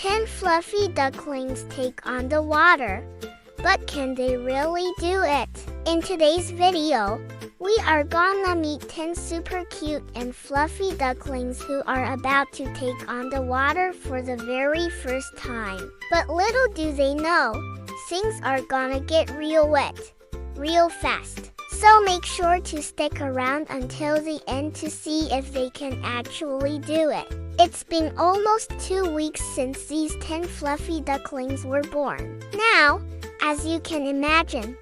10 fluffy ducklings take on the water. But can they really do it? In today's video, we are gonna meet 10 super cute and fluffy ducklings who are about to take on the water for the very first time. But little do they know, things are gonna get real wet, real fast. So make sure to stick around until the end to see if they can actually do it. It's been almost 2 weeks since these 10 fluffy ducklings were born. Now, as you can imagine,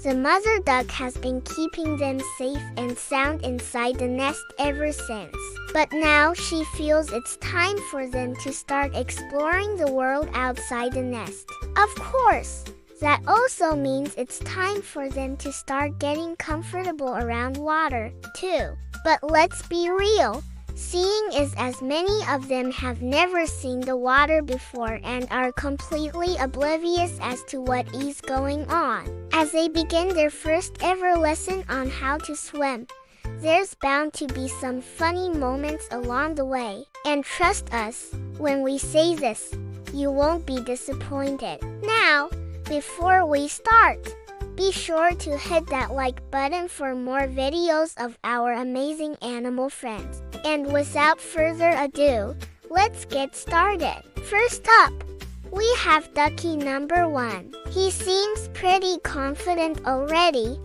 the mother duck has been keeping them safe and sound inside the nest ever since. But now she feels it's time for them to start exploring the world outside the nest. Of course, that also means it's time for them to start getting comfortable around water, too. But let's be real. Seeing is as many of them have never seen the water before and are completely oblivious as to what is going on. As they begin their first ever lesson on how to swim, there's bound to be some funny moments along the way. And trust us, when we say this, you won't be disappointed. Now, before we start, be sure to hit that like button for more videos of our amazing animal friends. And without further ado, let's get started. First up, we have Ducky number 1. He seems pretty confident already,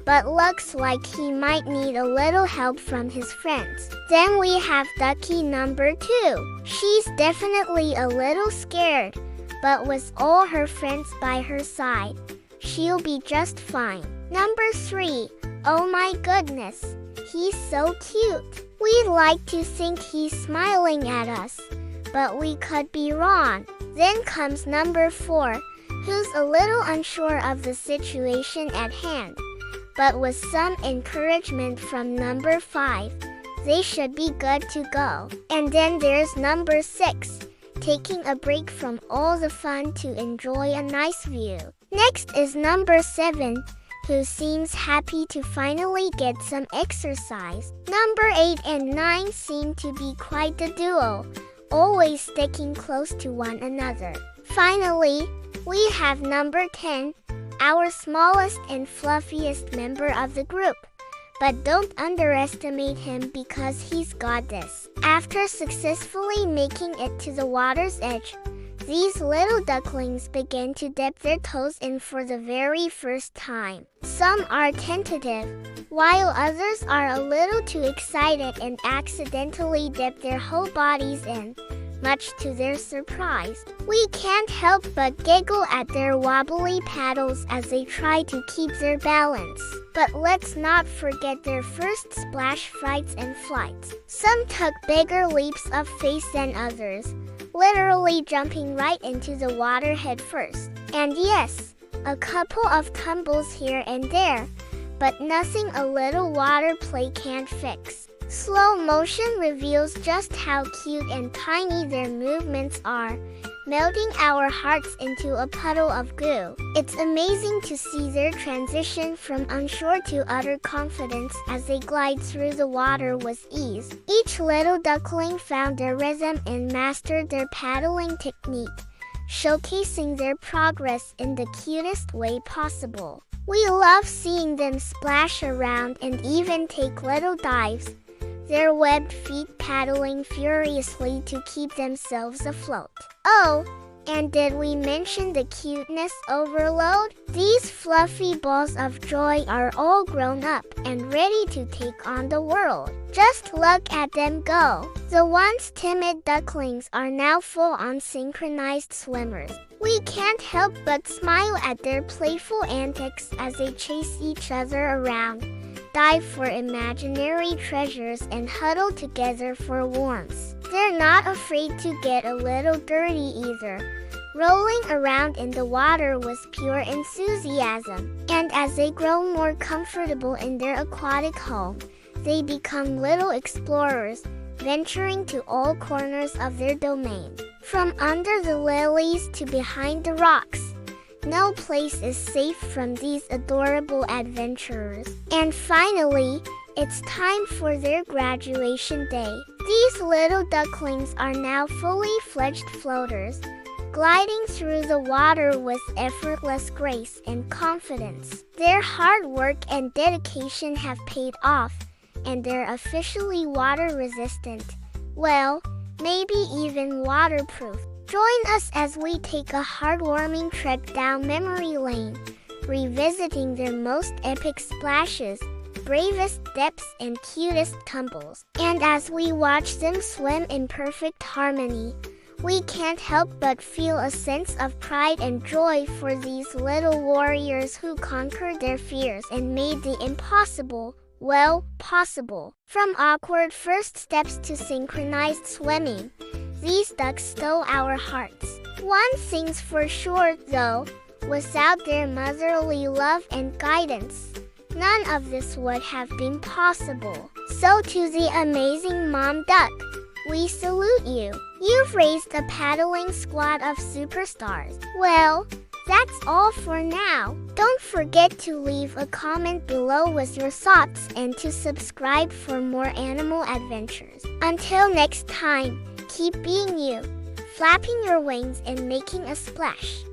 but looks like he might need a little help from his friends. Then we have Ducky number 2. She's definitely a little scared, but with all her friends by her side, she'll be just fine. Number 3. Oh my goodness, he's so cute. We'd like to think he's smiling at us, but we could be wrong. Then comes number 4, who's a little unsure of the situation at hand, but with some encouragement from number 5, they should be good to go. And then there's number 6, taking a break from all the fun to enjoy a nice view. Next is number 7, who seems happy to finally get some exercise. Number 8 and 9 seem to be quite the duo, always sticking close to one another. Finally, we have number 10, our smallest and fluffiest member of the group. But don't underestimate him because he's got this. After successfully making it to the water's edge, these little ducklings begin to dip their toes in for the very first time. Some are tentative, while others are a little too excited and accidentally dip their whole bodies in, much to their surprise. We can't help but giggle at their wobbly paddles as they try to keep their balance. But let's not forget their first splash fights and flights. Some took bigger leaps of faith than others, literally jumping right into the water head first. And yes, a couple of tumbles here and there, but nothing a little water play can't fix. Slow motion reveals just how cute and tiny their movements are, melting our hearts into a puddle of goo. It's amazing to see their transition from unsure to utter confidence as they glide through the water with ease. Each little duckling found their rhythm and mastered their paddling technique, showcasing their progress in the cutest way possible. We love seeing them splash around and even take little dives, their webbed feet paddling furiously to keep themselves afloat. Oh, and did we mention the cuteness overload? These fluffy balls of joy are all grown up and ready to take on the world. Just look at them go. The once timid ducklings are now full-on synchronized swimmers. We can't help but smile at their playful antics as they chase each other around, dive for imaginary treasures, and huddle together for warmth. They're not afraid to get a little dirty either, rolling around in the water with pure enthusiasm. And as they grow more comfortable in their aquatic home, they become little explorers, venturing to all corners of their domain. From under the lilies to behind the rocks, no place is safe from these adorable adventurers. And finally, it's time for their graduation day. These little ducklings are now fully fledged floaters, gliding through the water with effortless grace and confidence. Their hard work and dedication have paid off, and they're officially water-resistant. Well, maybe even waterproof. Join us as we take a heartwarming trek down memory lane, revisiting their most epic splashes, bravest depths, and cutest tumbles. And as we watch them swim in perfect harmony, we can't help but feel a sense of pride and joy for these little warriors who conquered their fears and made the impossible, well, possible. From awkward first steps to synchronized swimming, these ducks stole our hearts. One thing's for sure, though, without their motherly love and guidance, none of this would have been possible. So to the amazing Mom Duck, we salute you. You've raised a paddling squad of superstars. Well, that's all for now. Don't forget to leave a comment below with your thoughts and to subscribe for more animal adventures. Until next time, keep being you, flapping your wings and making a splash.